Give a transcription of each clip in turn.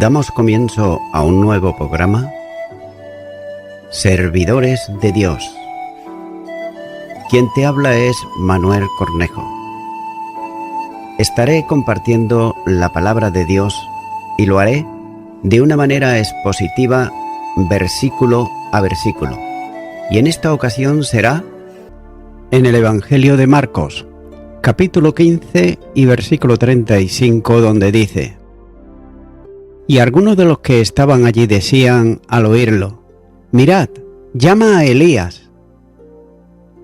Damos comienzo a un nuevo programa, Servidores de Dios. Quien te habla es Manuel Cornejo. Estaré compartiendo la palabra de Dios y lo haré de una manera expositiva, versículo a versículo. Y en esta ocasión será en el Evangelio de Marcos, capítulo 15 y versículo 35, donde dice: Y algunos de los que estaban allí decían al oírlo: Mirad, llama a Elías.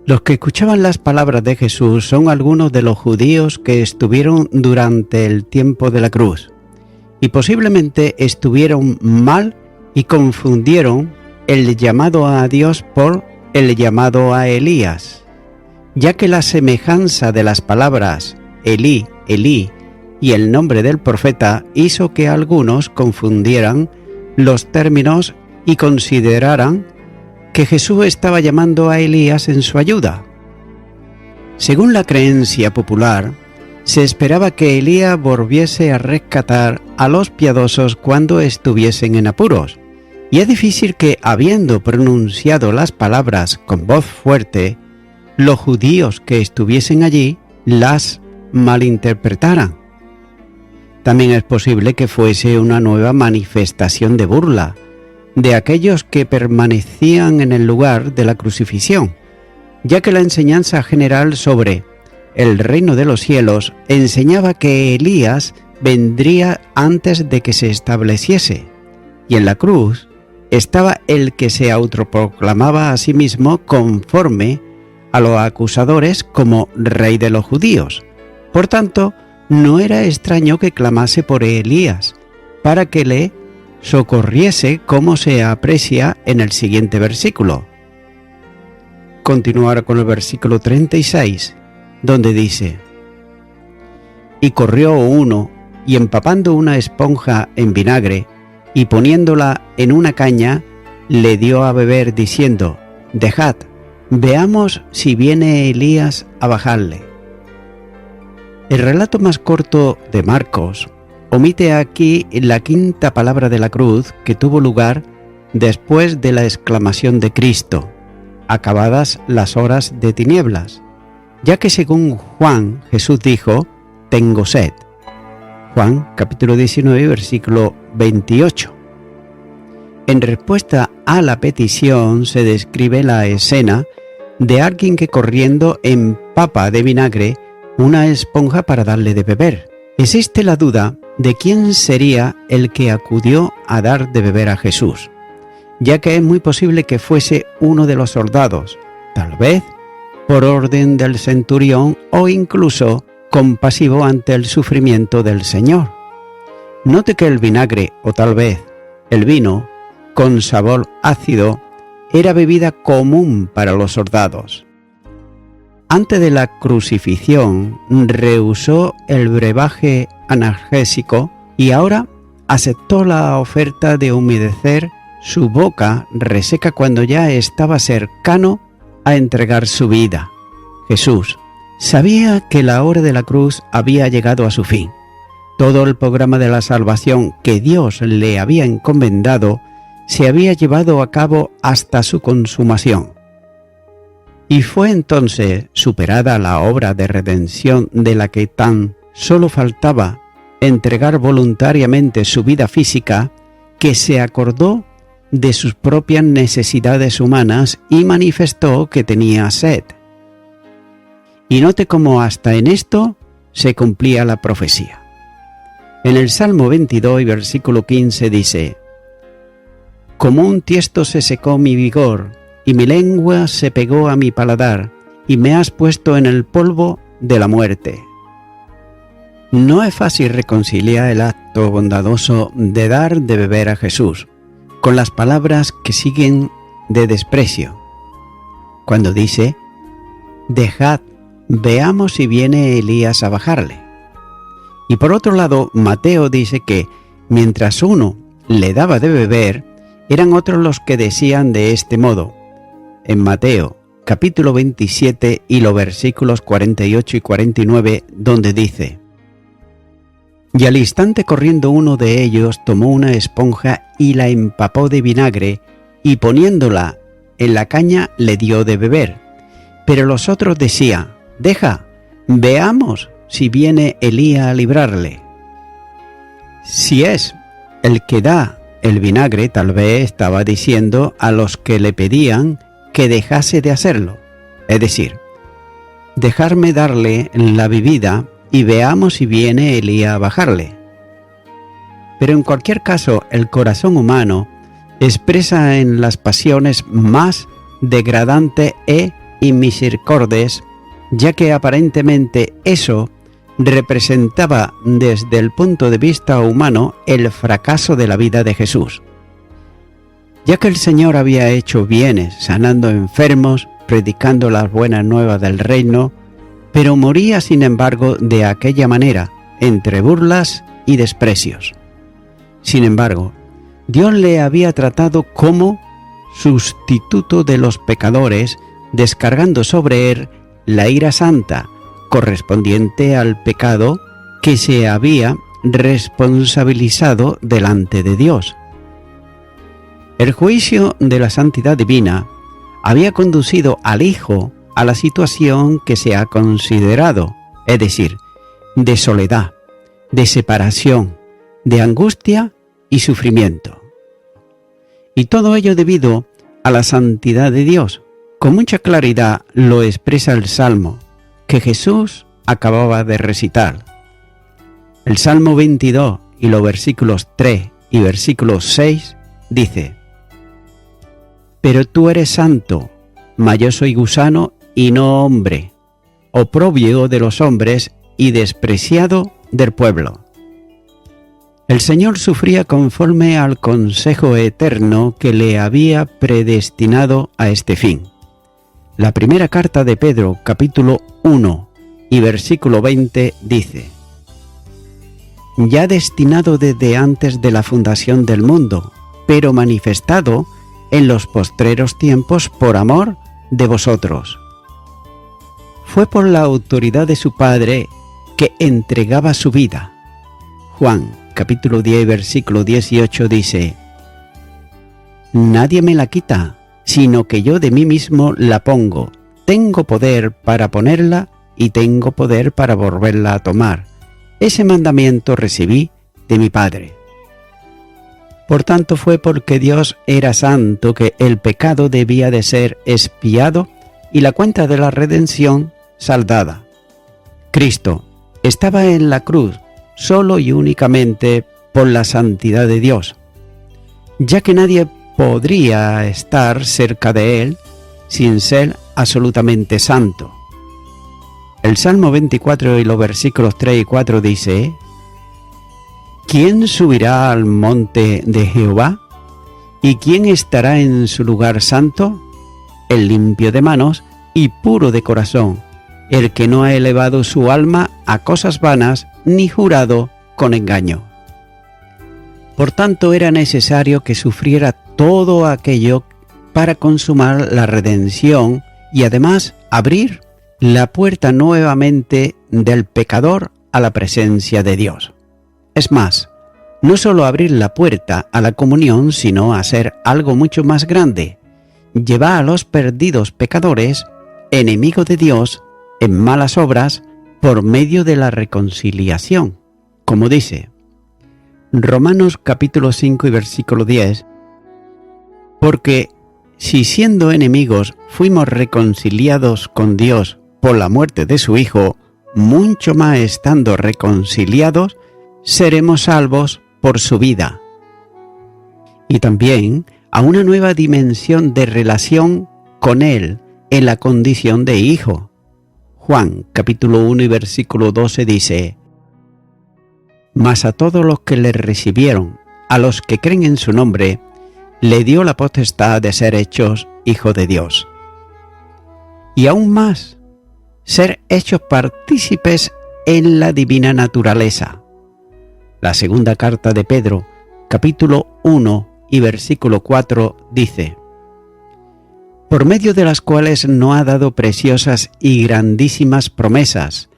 Los que escuchaban las palabras de Jesús son algunos de los judíos que estuvieron durante el tiempo de la cruz, y posiblemente estuvieron mal y confundieron el llamado a Dios por el llamado a Elías, ya que la semejanza de las palabras Elí, Elí y el nombre del profeta hizo que algunos confundieran los términos y consideraran que Jesús estaba llamando a Elías en su ayuda. Según la creencia popular, se esperaba que Elías volviese a rescatar a los piadosos cuando estuviesen en apuros, y es difícil que, habiendo pronunciado las palabras con voz fuerte, los judíos que estuviesen allí las malinterpretaran. También es posible que fuese una nueva manifestación de burla de aquellos que permanecían en el lugar de la crucifixión, ya que la enseñanza general sobre el reino de los cielos enseñaba que Elías vendría antes de que se estableciese, y en la cruz estaba el que se autoproclamaba a sí mismo conforme a los acusadores como rey de los judíos. Por tanto, no era extraño que clamase por Elías para que le socorriese, como se aprecia en el siguiente versículo. Continuar con el versículo 36, donde dice: Y corrió uno, y empapando una esponja en vinagre, y poniéndola en una caña, le dio a beber, diciendo: Dejad, veamos si viene Elías a bajarle. El relato más corto de Marcos omite aquí la quinta palabra de la cruz que tuvo lugar después de la exclamación de Cristo: acabadas las horas de tinieblas, ya que según Juan, Jesús dijo: tengo sed. Juan capítulo 19, versículo 28. En respuesta a la petición se describe la escena de alguien que corriendo empapa de vinagre una esponja para darle de beber. Existe la duda de quién sería el que acudió a dar de beber a Jesús, ya que es muy posible que fuese uno de los soldados, tal vez por orden del centurión o incluso compasivo ante el sufrimiento del Señor. Note que el vinagre, o tal vez el vino, con sabor ácido, era bebida común para los soldados. Antes de la crucifixión rehusó el brebaje analgésico y ahora aceptó la oferta de humedecer su boca reseca cuando ya estaba cercano a entregar su vida. Jesús sabía que la hora de la cruz había llegado a su fin. Todo el programa de la salvación que Dios le había encomendado se había llevado a cabo hasta su consumación. Y fue entonces superada la obra de redención de la que tan solo faltaba entregar voluntariamente su vida física, que se acordó de sus propias necesidades humanas y manifestó que tenía sed. Y note cómo hasta en esto se cumplía la profecía. En el Salmo 22 y versículo 15 dice: Como un tiesto se secó mi vigor, y mi lengua se pegó a mi paladar, y me has puesto en el polvo de la muerte. No es fácil reconciliar el acto bondadoso de dar de beber a Jesús con las palabras que siguen de desprecio, cuando dice: Dejad, veamos si viene Elías a bajarle. Y por otro lado, Mateo dice que mientras uno le daba de beber, eran otros los que decían de este modo. En Mateo capítulo 27 y los versículos 48 y 49, donde dice: Y al instante corriendo uno de ellos tomó una esponja y la empapó de vinagre, y poniéndola en la caña le dio de beber. Pero los otros decían: deja, veamos si viene Elías a librarle. Si es el que da el vinagre, tal vez estaba diciendo a los que le pedían que dejase de hacerlo, es decir, dejarme darle la bebida y veamos si viene Elías a bajarle. Pero en cualquier caso, el corazón humano expresa en las pasiones más degradantes e inmisericordes, ya que aparentemente eso representaba desde el punto de vista humano el fracaso de la vida de Jesús. Ya que el Señor había hecho bienes, sanando enfermos, predicando las buenas nuevas del reino, pero moría sin embargo de aquella manera, entre burlas y desprecios. Sin embargo, Dios le había tratado como sustituto de los pecadores, descargando sobre él la ira santa, correspondiente al pecado que se había responsabilizado delante de Dios. El juicio de la santidad divina había conducido al Hijo a la situación que se ha considerado, es decir, de soledad, de separación, de angustia y sufrimiento. Y todo ello debido a la santidad de Dios. Con mucha claridad lo expresa el Salmo que Jesús acababa de recitar. El Salmo 22 y los versículos 3 y versículo 6 dice: pero tú eres santo, mas yo soy gusano y no hombre, oprobio de los hombres y despreciado del pueblo. El Señor sufría conforme al consejo eterno que le había predestinado a este fin. La primera carta de Pedro, capítulo 1 y versículo 20, dice: ya destinado desde antes de la fundación del mundo, pero manifestado en los postreros tiempos por amor de vosotros. Fue por la autoridad de su Padre que entregaba su vida. Juan, capítulo 10, versículo 18 dice: nadie me la quita, sino que yo de mí mismo la pongo. Tengo poder para ponerla y tengo poder para volverla a tomar. Ese mandamiento recibí de mi Padre. Por tanto, fue porque Dios era santo que el pecado debía de ser expiado y la cuenta de la redención saldada. Cristo estaba en la cruz solo y únicamente por la santidad de Dios, ya que nadie podría estar cerca de Él sin ser absolutamente santo. El Salmo 24 y los versículos 3 y 4 dice: ¿quién subirá al monte de Jehová? ¿Y quién estará en su lugar santo? El limpio de manos y puro de corazón, el que no ha elevado su alma a cosas vanas, ni jurado con engaño. Por tanto, era necesario que sufriera todo aquello para consumar la redención y además abrir la puerta nuevamente del pecador a la presencia de Dios. Es más, no solo abrir la puerta a la comunión, sino hacer algo mucho más grande: llevar a los perdidos pecadores, enemigos de Dios, en malas obras, por medio de la reconciliación. Como dice Romanos capítulo 5 y versículo 10, porque si siendo enemigos fuimos reconciliados con Dios por la muerte de su Hijo, mucho más estando reconciliados, seremos salvos por su vida. Y también a una nueva dimensión de relación con Él en la condición de Hijo. Juan capítulo 1 y versículo 12 dice: mas a todos los que le recibieron, a los que creen en su nombre, le dio la potestad de ser hechos hijos de Dios. Y aún más, ser hechos partícipes en la divina naturaleza. La segunda carta de Pedro, capítulo 1 y versículo 4 dice: por medio de las cuales nos ha dado preciosas y grandísimas promesas,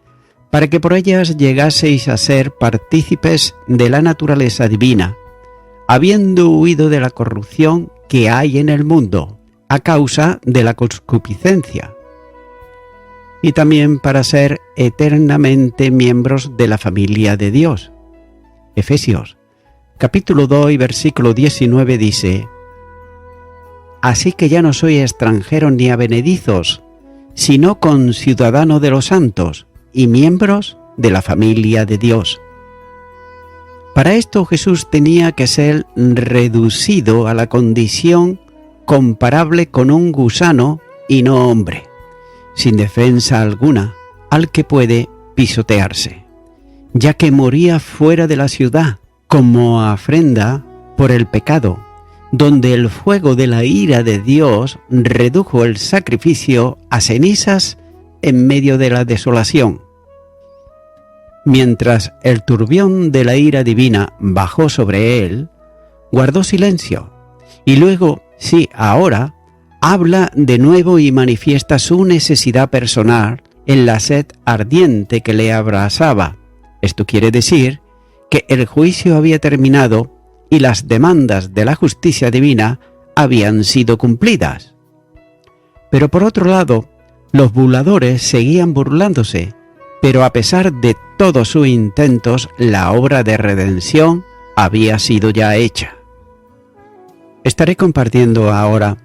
para que por ellas llegaseis a ser partícipes de la naturaleza divina, habiendo huido de la corrupción que hay en el mundo, a causa de la concupiscencia, y también para ser eternamente miembros de la familia de Dios. Efesios, capítulo 2 y versículo 19 dice: Así que ya no soy extranjero ni advenedizos, sino conciudadano de los santos y miembros de la familia de Dios. Para esto Jesús tenía que ser reducido a la condición comparable con un gusano y no hombre, sin defensa alguna, al que puede pisotearse, ya que moría fuera de la ciudad como ofrenda por el pecado, donde el fuego de la ira de Dios redujo el sacrificio a cenizas en medio de la desolación. Mientras el turbión de la ira divina bajó sobre él, guardó silencio, y luego, sí, ahora, habla de nuevo y manifiesta su necesidad personal en la sed ardiente que le abrasaba. Esto quiere decir que el juicio había terminado y las demandas de la justicia divina habían sido cumplidas. Pero por otro lado, los burladores seguían burlándose, pero a pesar de todos sus intentos, la obra de redención había sido ya hecha. Estaré compartiendo ahora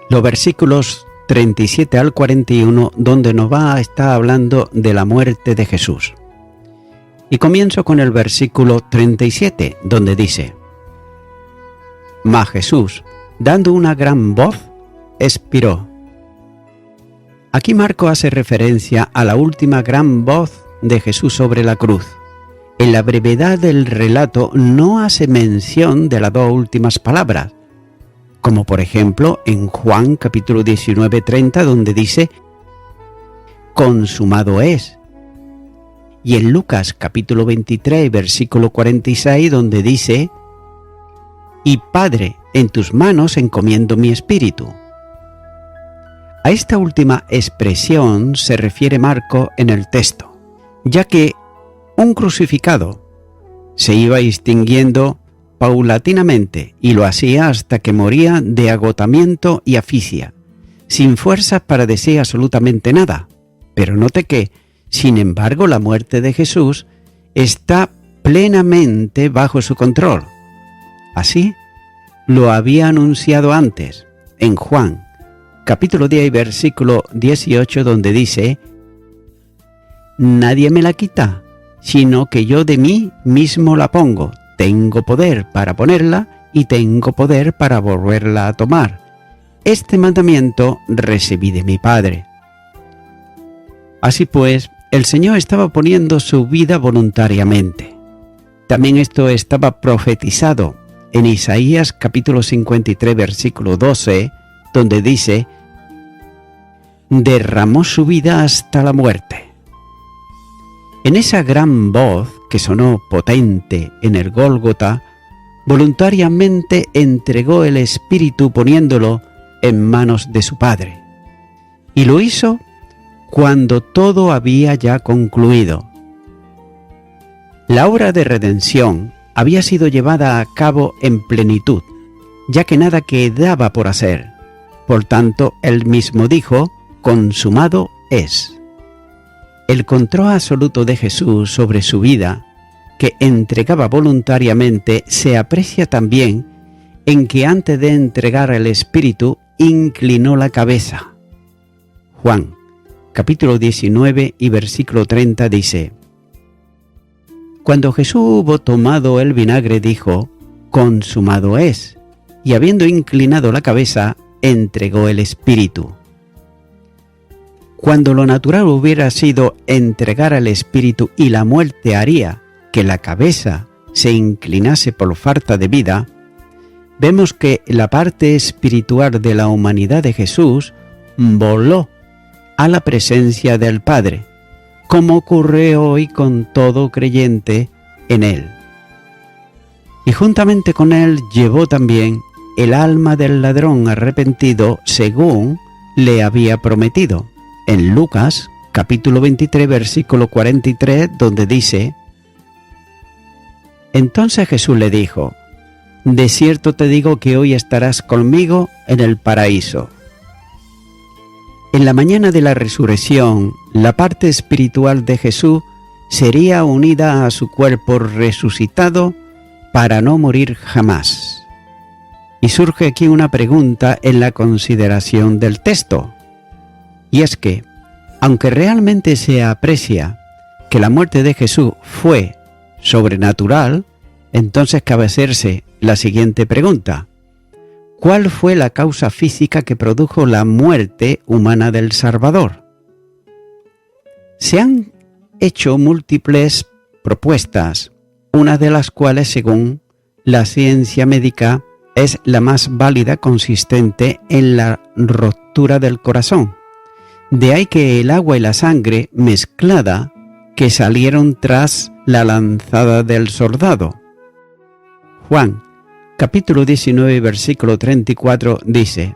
los versículos 37 al 41, donde nos va a estar hablando de la muerte de Jesús. Y comienzo con el versículo 37, donde dice: Mas Jesús, dando una gran voz, expiró. Aquí Marco hace referencia a la última gran voz de Jesús sobre la cruz. En la brevedad del relato no hace mención de las dos últimas palabras, como por ejemplo en Juan capítulo 19:30, donde dice: consumado es. Y en Lucas capítulo 23, versículo 46, donde dice: y Padre, en tus manos encomiendo mi espíritu. A esta última expresión se refiere Marco en el texto, ya que un crucificado se iba extinguiendo paulatinamente y lo hacía hasta que moría de agotamiento y asfixia, sin fuerzas para decir absolutamente nada. Pero note que, sin embargo, la muerte de Jesús está plenamente bajo su control. Así lo había anunciado antes en Juan, capítulo 10, versículo 18, donde dice: nadie me la quita, sino que yo de mí mismo la pongo. Tengo poder para ponerla y tengo poder para volverla a tomar. Este mandamiento recibí de mi Padre. Así pues, el Señor estaba poniendo su vida voluntariamente. También esto estaba profetizado en Isaías capítulo 53, versículo 12, donde dice: derramó su vida hasta la muerte. En esa gran voz que sonó potente en el Gólgota, voluntariamente entregó el Espíritu poniéndolo en manos de su Padre. Y lo hizo cuando todo había ya concluido. La obra de redención había sido llevada a cabo en plenitud, ya que nada quedaba por hacer. Por tanto, él mismo dijo: consumado es. El control absoluto de Jesús sobre su vida, que entregaba voluntariamente, se aprecia también en que antes de entregar el Espíritu inclinó la cabeza. Juan, capítulo 19 y versículo 30 dice: cuando Jesús hubo tomado el vinagre, dijo: consumado es, y habiendo inclinado la cabeza, entregó el Espíritu. Cuando lo natural hubiera sido entregar al Espíritu y la muerte haría que la cabeza se inclinase por falta de vida, vemos que la parte espiritual de la humanidad de Jesús voló a la presencia del Padre, como ocurre hoy con todo creyente en Él. Y juntamente con Él llevó también el alma del ladrón arrepentido según le había prometido, en Lucas capítulo 23, versículo 43, donde dice: Entonces Jesús le dijo: De cierto te digo que hoy estarás conmigo en el paraíso. En la mañana de la resurrección, la parte espiritual de Jesús sería unida a su cuerpo resucitado para no morir jamás. Y surge aquí una pregunta en la consideración del texto, y es que, aunque realmente se aprecia que la muerte de Jesús fue sobrenatural, entonces cabe hacerse la siguiente pregunta: ¿cuál fue la causa física que produjo la muerte humana del Salvador? Se han hecho múltiples propuestas, una de las cuales, según la ciencia médica, es la más válida, consistente en la rotura del corazón. De ahí que el agua y la sangre mezclada que salieron tras la lanzada del soldado. Juan, capítulo 19, versículo 34, dice: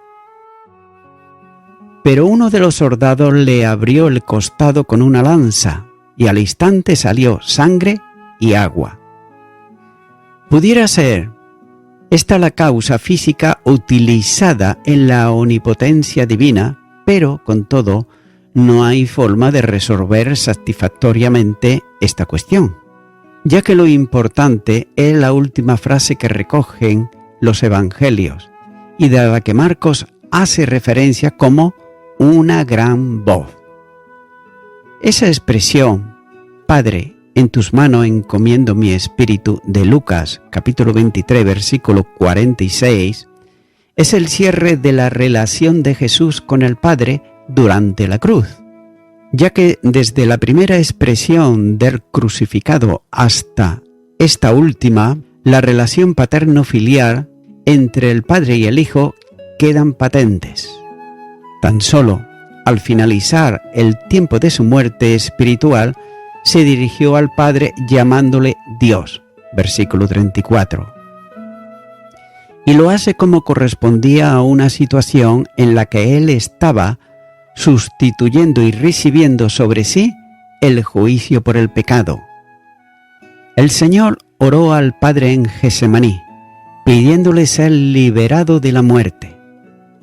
Pero uno de los soldados le abrió el costado con una lanza, y al instante salió sangre y agua. Pudiera ser esta la causa física utilizada en la omnipotencia divina, pero con todo no hay forma de resolver satisfactoriamente esta cuestión, ya que lo importante es la última frase que recogen los evangelios y de la que Marcos hace referencia como una gran voz. Esa expresión, Padre, en tus manos encomiendo mi espíritu, de Lucas capítulo 23 versículo 46, es el cierre de la relación de Jesús con el Padre durante la cruz, ya que desde la primera expresión del crucificado hasta esta última, la relación paterno-filial entre el Padre y el Hijo quedan patentes. Tan solo al finalizar el tiempo de su muerte espiritual, se dirigió al Padre llamándole Dios, versículo 34. Y lo hace como correspondía a una situación en la que él estaba sustituyendo y recibiendo sobre sí el juicio por el pecado. El Señor oró al Padre en Getsemaní, pidiéndole ser liberado de la muerte.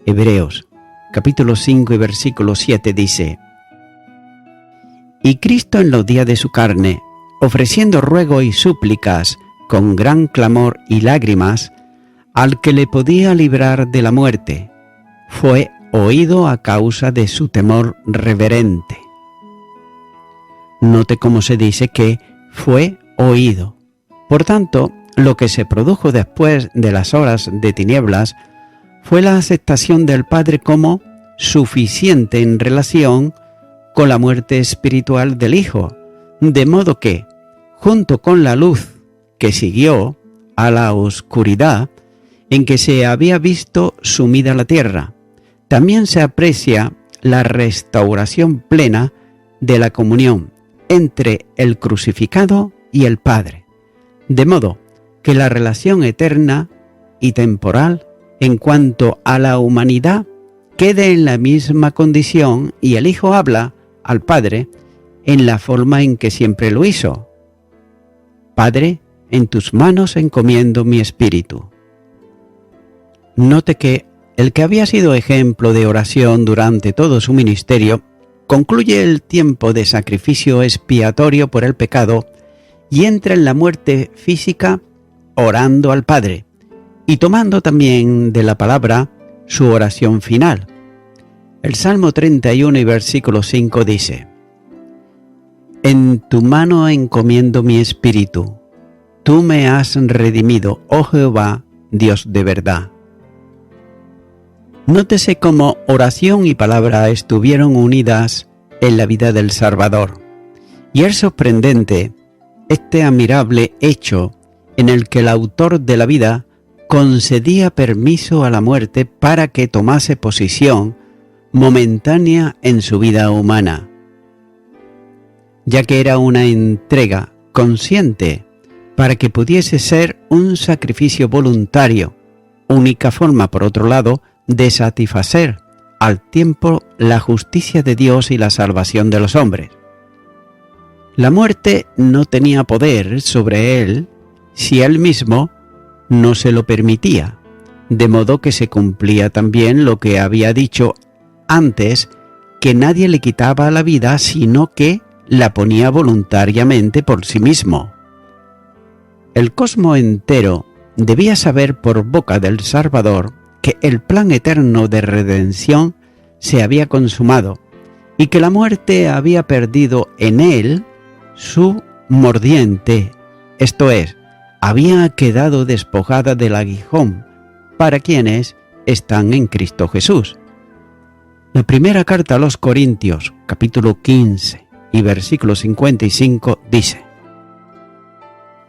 Hebreos, capítulo 5 y versículo 7 dice: Y Cristo en los días de su carne, ofreciendo ruego y súplicas con gran clamor y lágrimas, al que le podía librar de la muerte, fue oído a causa de su temor reverente. Note cómo se dice que fue oído. Por tanto, lo que se produjo después de las horas de tinieblas fue la aceptación del Padre como suficiente en relación con la muerte espiritual del Hijo, de modo que, junto con la luz que siguió a la oscuridad en que se había visto sumida la tierra, también se aprecia la restauración plena de la comunión entre el crucificado y el Padre, de modo que la relación eterna y temporal en cuanto a la humanidad quede en la misma condición y el Hijo habla al Padre en la forma en que siempre lo hizo: Padre, en tus manos encomiendo mi espíritu. Note que el que había sido ejemplo de oración durante todo su ministerio concluye el tiempo de sacrificio expiatorio por el pecado y entra en la muerte física orando al Padre y tomando también de la palabra su oración final. El Salmo 31 y versículo 5 dice: En tu mano encomiendo mi espíritu, tú me has redimido, oh Jehová, Dios de verdad. Nótese cómo oración y palabra estuvieron unidas en la vida del Salvador, y es sorprendente este admirable hecho en el que el autor de la vida concedía permiso a la muerte para que tomase posición momentánea en su vida humana, ya que era una entrega consciente para que pudiese ser un sacrificio voluntario, única forma, por otro lado, de satisfacer al tiempo la justicia de Dios y la salvación de los hombres. La muerte no tenía poder sobre él si él mismo no se lo permitía, de modo que se cumplía también lo que había dicho antes, que nadie le quitaba la vida, sino que la ponía voluntariamente por sí mismo. El cosmos entero debía saber por boca del Salvador que el plan eterno de redención se había consumado y que la muerte había perdido en él su mordiente, esto es, había quedado despojada del aguijón para quienes están en Cristo Jesús. La primera carta a los Corintios, capítulo 15 y versículo 55, dice: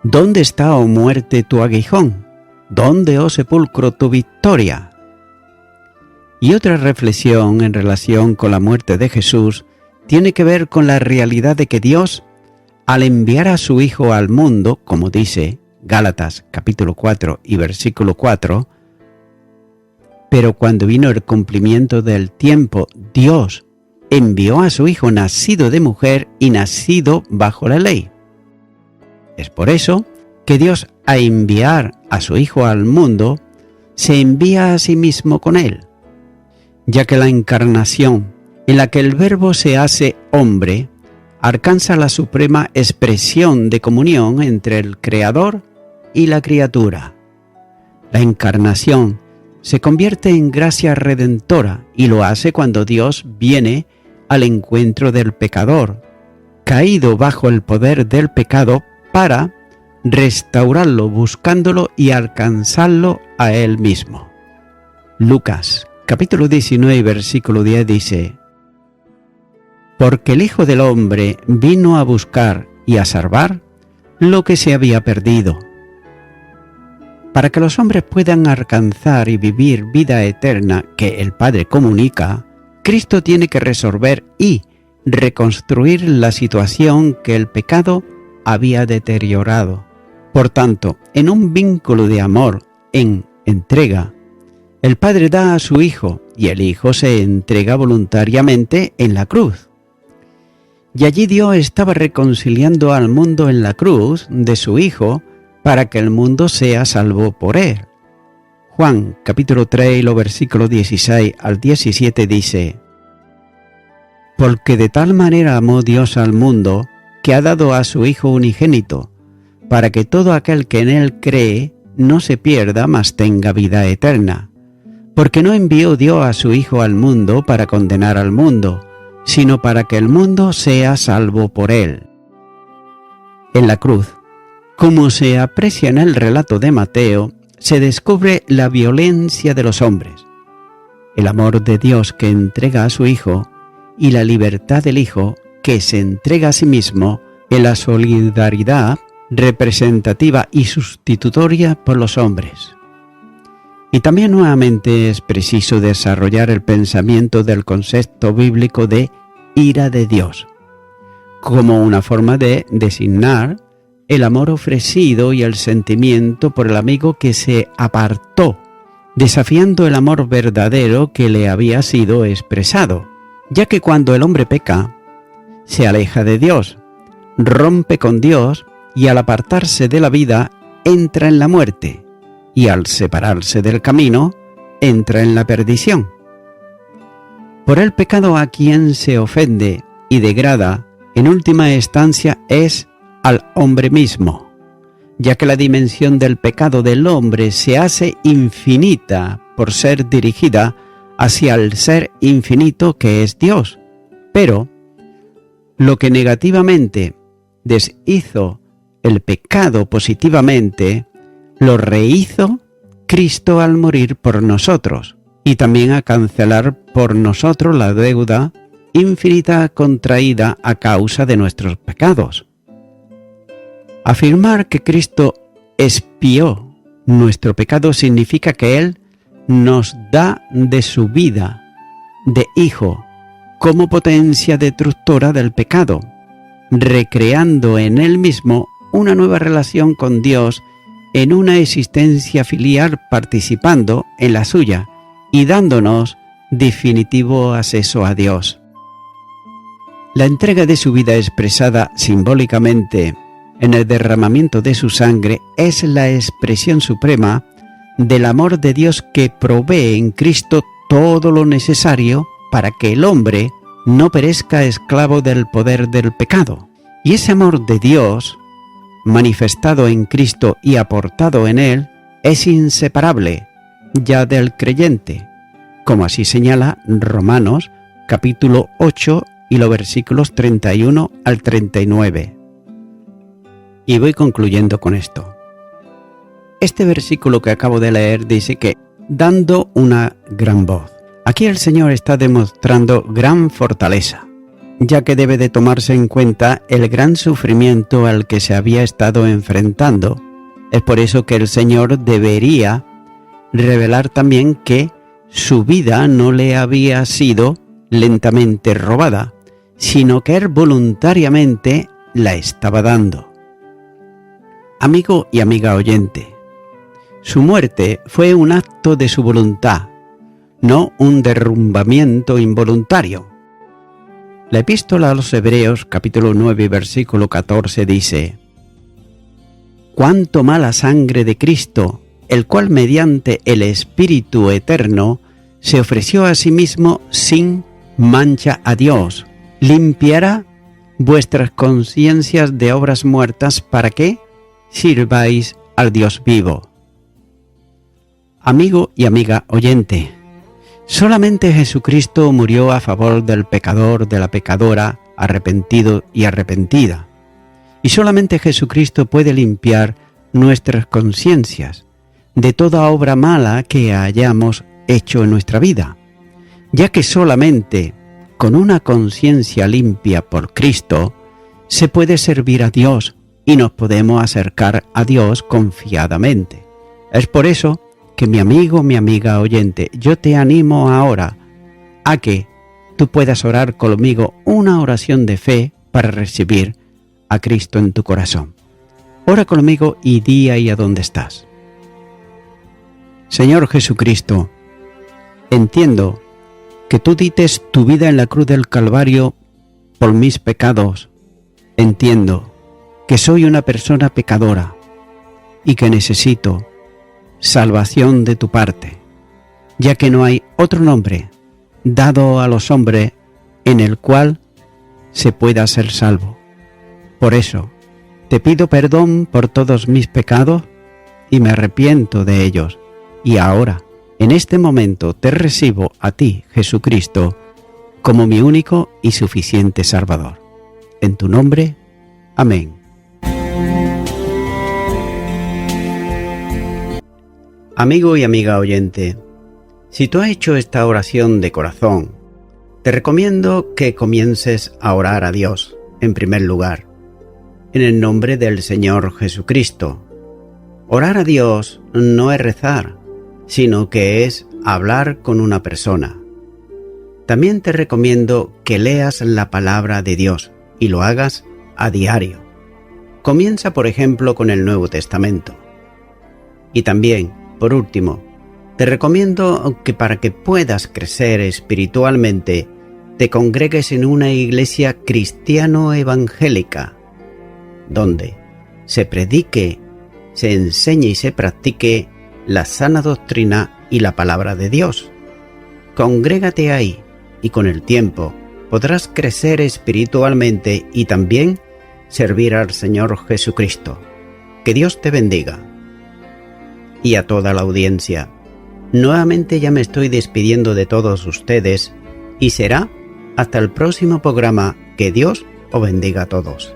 ¿Dónde está, oh muerte, tu aguijón? ¿Dónde, oh sepulcro, tu victoria? Y otra reflexión en relación con la muerte de Jesús tiene que ver con la realidad de que Dios, al enviar a su Hijo al mundo, como dice Gálatas capítulo 4 y versículo 4, pero cuando vino el cumplimiento del tiempo, Dios envió a su Hijo nacido de mujer y nacido bajo la ley. Es por eso que Dios, al enviar a su Hijo al mundo, se envía a sí mismo con él, ya que la encarnación, en la que el Verbo se hace hombre, alcanza la suprema expresión de comunión entre el Creador y la criatura. La encarnación se convierte en gracia redentora y lo hace cuando Dios viene al encuentro del pecador, caído bajo el poder del pecado, para restaurarlo, buscándolo y alcanzarlo a él mismo. Lucas capítulo 19 versículo 10 dice: Porque el Hijo del Hombre vino a buscar y a salvar lo que se había perdido. Para que los hombres puedan alcanzar y vivir vida eterna que el Padre comunica, Cristo tiene que resolver y reconstruir la situación que el pecado había deteriorado. Por tanto, en un vínculo de amor, en entrega, el Padre da a su Hijo y el Hijo se entrega voluntariamente en la cruz. Y allí Dios estaba reconciliando al mundo en la cruz de su Hijo para que el mundo sea salvo por él. Juan capítulo 3 y los versículos 16 al 17 dice: Porque de tal manera amó Dios al mundo, que ha dado a su Hijo unigénito, para que todo aquel que en él cree no se pierda, mas tenga vida eterna. Porque no envió Dios a su Hijo al mundo para condenar al mundo, sino para que el mundo sea salvo por él. En la cruz, como se aprecia en el relato de Mateo, se descubre la violencia de los hombres, el amor de Dios que entrega a su Hijo y la libertad del Hijo que se entrega a sí mismo en la solidaridad representativa y sustitutoria por los hombres. Y también nuevamente es preciso desarrollar el pensamiento del concepto bíblico de ira de Dios, como una forma de designar el amor ofrecido y el sentimiento por el amigo que se apartó, desafiando el amor verdadero que le había sido expresado, ya que cuando el hombre peca, se aleja de Dios, rompe con Dios y al apartarse de la vida entra en la muerte y al separarse del camino entra en la perdición. Por el pecado a quien se ofende y degrada en última instancia es al hombre mismo, ya que la dimensión del pecado del hombre se hace infinita por ser dirigida hacia el ser infinito que es Dios. Pero lo que negativamente deshizo el pecado positivamente, lo rehizo Cristo al morir por nosotros y también a cancelar por nosotros la deuda infinita contraída a causa de nuestros pecados. Afirmar que Cristo expió nuestro pecado significa que Él nos da de su vida de Hijo como potencia destructora del pecado, recreando en Él mismo una nueva relación con Dios en una existencia filial participando en la suya y dándonos definitivo acceso a Dios. La entrega de su vida expresada simbólicamente en el derramamiento de su sangre es la expresión suprema del amor de Dios que provee en Cristo todo lo necesario para que el hombre no perezca esclavo del poder del pecado. Y ese amor de Dios, manifestado en Cristo y aportado en Él, es inseparable ya del creyente, como así señala Romanos capítulo 8 y los versículos 31 al 39. Y voy concluyendo con esto. Este versículo que acabo de leer dice que dando una gran voz. Aquí el Señor está demostrando gran fortaleza, ya que debe de tomarse en cuenta el gran sufrimiento al que se había estado enfrentando. Es por eso que el Señor debería revelar también que su vida no le había sido lentamente robada, sino que Él voluntariamente la estaba dando. Amigo y amiga oyente, su muerte fue un acto de su voluntad, no un derrumbamiento involuntario. La epístola a los Hebreos, capítulo 9, versículo 14, dice: «Cuánto mala sangre de Cristo, el cual mediante el Espíritu Eterno se ofreció a sí mismo sin mancha a Dios, limpiará vuestras conciencias de obras muertas para que sirváis al Dios vivo». Amigo y amiga oyente, solamente Jesucristo murió a favor del pecador, de la pecadora, arrepentido y arrepentida. Y solamente Jesucristo puede limpiar nuestras conciencias de toda obra mala que hayamos hecho en nuestra vida, ya que solamente con una conciencia limpia por Cristo se puede servir a Dios y nos podemos acercar a Dios confiadamente. Es por eso que mi amigo, mi amiga oyente, yo te animo ahora a que tú puedas orar conmigo una oración de fe para recibir a Cristo en tu corazón. Ora conmigo y di ahí a donde estás. Señor Jesucristo, entiendo que tú dites tu vida en la cruz del Calvario por mis pecados. Entiendo que soy una persona pecadora y que necesito salvación de tu parte, ya que no hay otro nombre dado a los hombres en el cual se pueda ser salvo. Por eso, te pido perdón por todos mis pecados y me arrepiento de ellos. Y ahora, en este momento, te recibo a ti, Jesucristo, como mi único y suficiente Salvador. En tu nombre, amén. Amigo y amiga oyente, si tú has hecho esta oración de corazón, te recomiendo que comiences a orar a Dios, en primer lugar, en el nombre del Señor Jesucristo. Orar a Dios no es rezar, sino que es hablar con una persona. También te recomiendo que leas la palabra de Dios y lo hagas a diario. Comienza, por ejemplo, con el Nuevo Testamento. Y también, por último, te recomiendo que para que puedas crecer espiritualmente, te congregues en una iglesia cristiano-evangélica, donde se predique, se enseñe y se practique la sana doctrina y la palabra de Dios. Congrégate ahí y con el tiempo podrás crecer espiritualmente y también servir al Señor Jesucristo. Que Dios te bendiga. Y a toda la audiencia, nuevamente ya me estoy despidiendo de todos ustedes y será hasta el próximo programa. Que Dios os bendiga a todos.